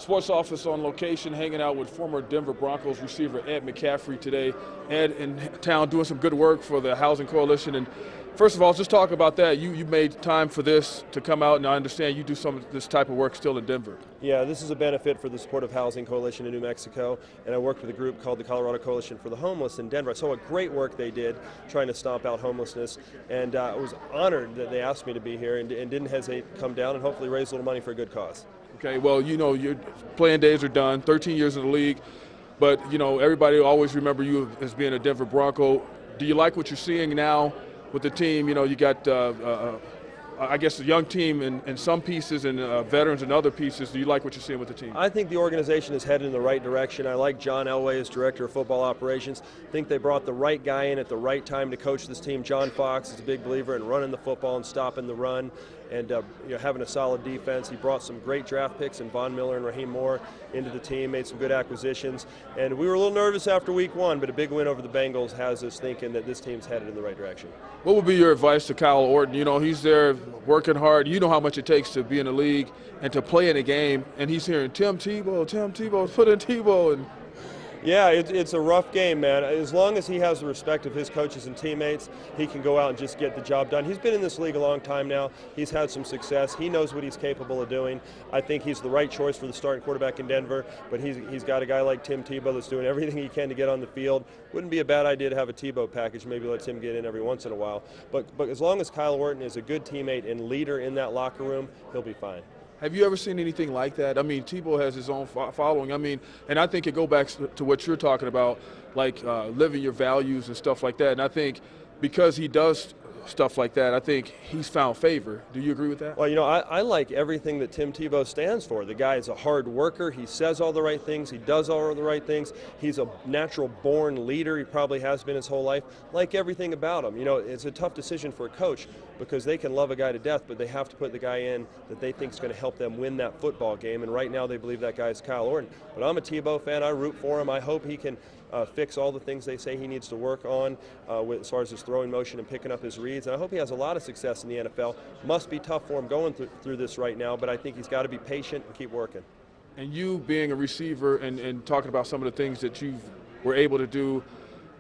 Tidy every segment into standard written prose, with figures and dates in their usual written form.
Sports Office on location, hanging out with former Denver Broncos receiver Ed McCaffrey today. Ed in town doing some good work for the Housing Coalition. And first of all, just talk about that. You made time for this to come out, and I understand you do some of this type of work still in Denver. Yeah, this is a benefit for the Supportive Housing Coalition in New Mexico, and I worked with a group called the Colorado Coalition for the Homeless in Denver. I saw what great work they did trying to stomp out homelessness, and I was honored that they asked me to be here and didn't hesitate to come down and hopefully raise a little money for a good cause. Okay, well, you know, your playing days are done, 13 years in the league, but, you know, everybody always remember you as being a Denver Bronco. Do you like what you're seeing now with the team? You know, you got, I guess, a young team in some pieces and veterans in other pieces. Do you like what you're seeing with the team? I think the organization is headed in the right direction. I like John Elway as director of football operations. I think they brought the right guy in at the right time to coach this team. John Fox is a big believer in running the football and stopping the run and having a solid defense. He brought some great draft picks in Von Miller and Raheem Moore into the team, made some good acquisitions. And we were a little nervous after week one, but a big win over the Bengals has us thinking that this team's headed in the right direction. What would be your advice to Kyle Orton? You know, he's there working hard. You know how much it takes to be in the league and to play in a game, and he's hearing Tim Tebow, put in Tebow. And yeah, it's a rough game, man. As long as he has the respect of his coaches and teammates, he can go out and just get the job done. He's been in this league a long time now. He's had some success. He knows what he's capable of doing. I think he's the right choice for the starting quarterback in Denver, but he's got a guy like Tim Tebow that's doing everything he can to get on the field. Wouldn't be a bad idea to have a Tebow package, maybe let Tim get in every once in a while. But as long as Kyle Orton is a good teammate and leader in that locker room, he'll be fine. Have you ever seen anything like that? I mean, Tebow has his own following. I mean, and I think it goes back to what you're talking about, like living your values and stuff like that. And I think because he does stuff like that, I think he's found favor. Do you agree with that? Well, you know, I like everything that Tim Tebow stands for. The guy is a hard worker. He says all the right things. He does all the right things. He's a natural born leader. He probably has been his whole life. Like everything about him. You know, it's a tough decision for a coach because they can love a guy to death, but they have to put the guy in that they think is going to help them win that football game. And right now they believe that guy is Kyle Orton. But I'm a Tebow fan. I root for him. I hope he can fix all the things they say he needs to work on as far as his throwing motion and picking up his reads. And I hope he has a lot of success in the NFL. Must be tough for him going through this right now, but I think he's got to be patient and keep working. And you being a receiver and talking about some of the things that you were able to do,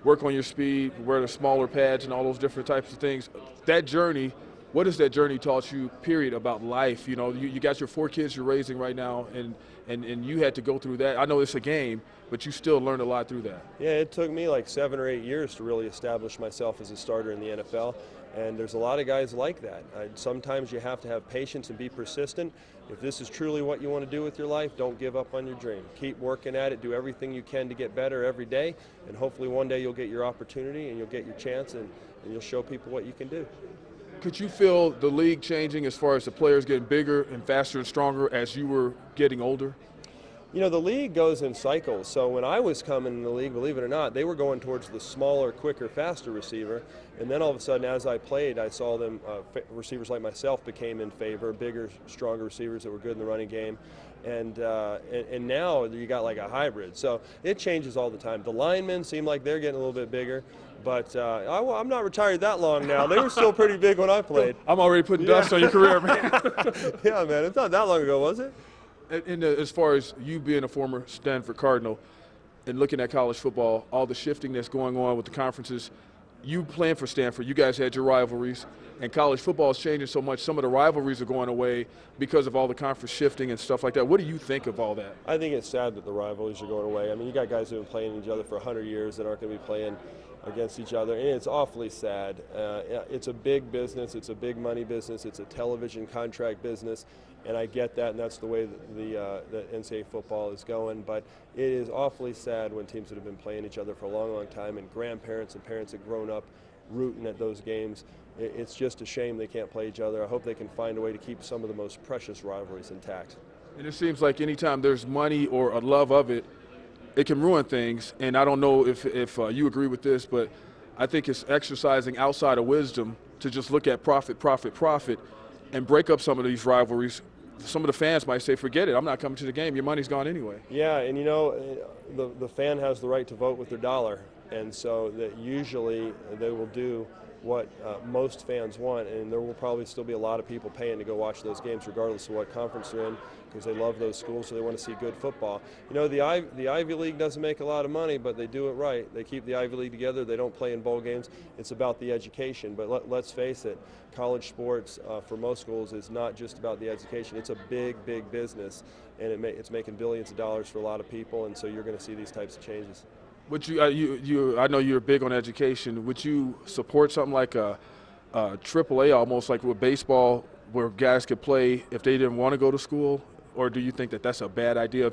work on your speed, wear the smaller pads and all those different types of things, that journey, what has that journey taught you, period, about life? You know, you got your 4 kids you're raising right now, and you had to go through that. I know it's a game, but you still learned a lot through that. Yeah, it took me like 7 or 8 years to really establish myself as a starter in the NFL, and there's a lot of guys like that. Sometimes you have to have patience and be persistent. If this is truly what you want to do with your life, don't give up on your dream. Keep working at it, do everything you can to get better every day, and hopefully one day you'll get your opportunity and you'll get your chance and you'll show people what you can do. Could you feel the league changing as far as the players getting bigger and faster and stronger as you were getting older? You know, the league goes in cycles. So when I was coming in the league, believe it or not, they were going towards the smaller, quicker, faster receiver. And then all of a sudden, as I played, I saw them, receivers like myself became in favor, bigger, stronger receivers that were good in the running game. And now you got like a hybrid. So it changes all the time. The linemen seem like they're getting a little bit bigger. But I'm not retired that long now. They were still pretty big when I played. I'm already putting dust on your career, man. Yeah, man. It's not that long ago, was it? And as far as you being a former Stanford Cardinal and looking at college football, all the shifting that's going on with the conferences, you playing for Stanford, you guys had your rivalries, and college football is changing so much. Some of the rivalries are going away because of all the conference shifting and stuff like that. What do you think of all that? I think it's sad that the rivalries are going away. I mean, you got guys who have been playing each other for 100 years that aren't going to be playing against each other, and it's awfully sad. It's a big business, it's a big money business, it's a television contract business, and I get that, and that's the way that the NCAA football is going, but it is awfully sad when teams that have been playing each other for a long, long time, and grandparents and parents have grown up rooting at those games. It's just a shame they can't play each other. I hope they can find a way to keep some of the most precious rivalries intact. And it seems like anytime there's money or a love of it, it can ruin things, and I don't know if you agree with this, but I think it's exercising outside of wisdom to just look at profit, and break up some of these rivalries. Some of the fans might say, forget it, I'm not coming to the game, your money's gone anyway. Yeah, and you know, the fan has the right to vote with their dollar, and so that usually they will do what most fans want, and there will probably still be a lot of people paying to go watch those games regardless of what conference they're in, because they love those schools, so they want to see good football. You know, the Ivy League doesn't make a lot of money, but they do it right. They keep the Ivy League together. They don't play in bowl games. It's about the education, but let's face it, college sports for most schools is not just about the education. It's a big, big business, and it's making billions of dollars for a lot of people, and so you're going to see these types of changes. Would you? I know you're big on education. Would you support something like a AAA, almost like with baseball, where guys could play if they didn't want to go to school? Or do you think that that's a bad idea?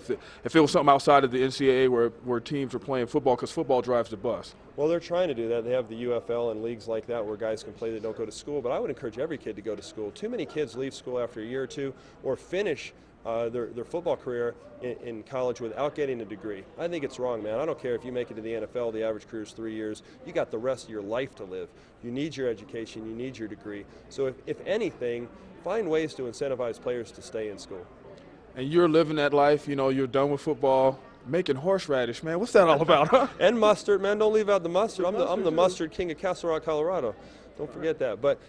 If it was something outside of the NCAA where teams are playing football, because football drives the bus? Well, they're trying to do that. They have the UFL and leagues like that where guys can play that don't go to school. But I would encourage every kid to go to school. Too many kids leave school after a year or two or finish their football career in college without getting a degree. I think it's wrong, man. I don't care if you make it to the NFL, the average career is 3 years. You got the rest of your life to live. You need your education, you need your degree. So if anything, find ways to incentivize players to stay in school. And you're living that life, you know, you're done with football, making horseradish, man. What's that all about, huh? And mustard, man. Don't leave out the mustard. I'm the mustard king of Castle Rock, Colorado. Don't forget that. But,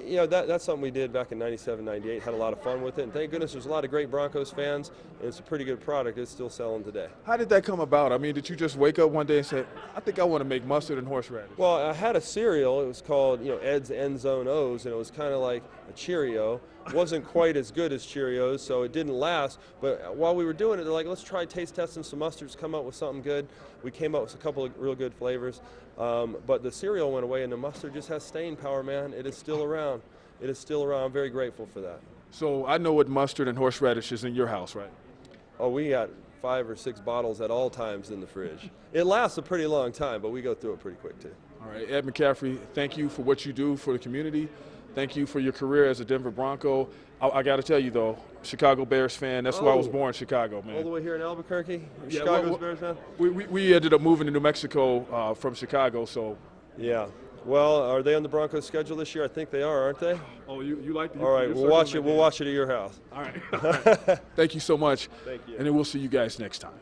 you know, that's something we did back in '97, '98. Had a lot of fun with it. And thank goodness there's a lot of great Broncos fans, and it's a pretty good product. It's still selling today. How did that come about? I mean, did you just wake up one day and say, I think I want to make mustard and horseradish? Well, I had a cereal. It was called, you know, Ed's End Zone O's, and it was kind of like a Cheerio. It wasn't quite as good as Cheerios, so it didn't last. But while we were doing it, they're like, let's try taste testing some mustards, come up with something good. We came up with a couple of real good flavors. But the cereal went away, and the mustard just has staying power, man. It is still around. It is still around. I'm very grateful for that. So I know what mustard and horseradish is in your house, right? Oh, we got 5 or 6 bottles at all times in the fridge. It lasts a pretty long time, but we go through it pretty quick, too. All right, Ed McCaffrey, thank you for what you do for the community. Thank you for your career as a Denver Bronco. I got to tell you, though, Chicago Bears fan, that's why I was born, Chicago, man. All the way here in Albuquerque? Yeah, Chicago's Bears fan? We ended up moving to New Mexico from Chicago, so. Yeah. Well, are they on the Broncos schedule this year? I think they are, aren't they? Oh, you like the. All right, we'll watch it. We'll watch it at your house. All right. Thank you so much. Thank you. And then we'll see you guys next time.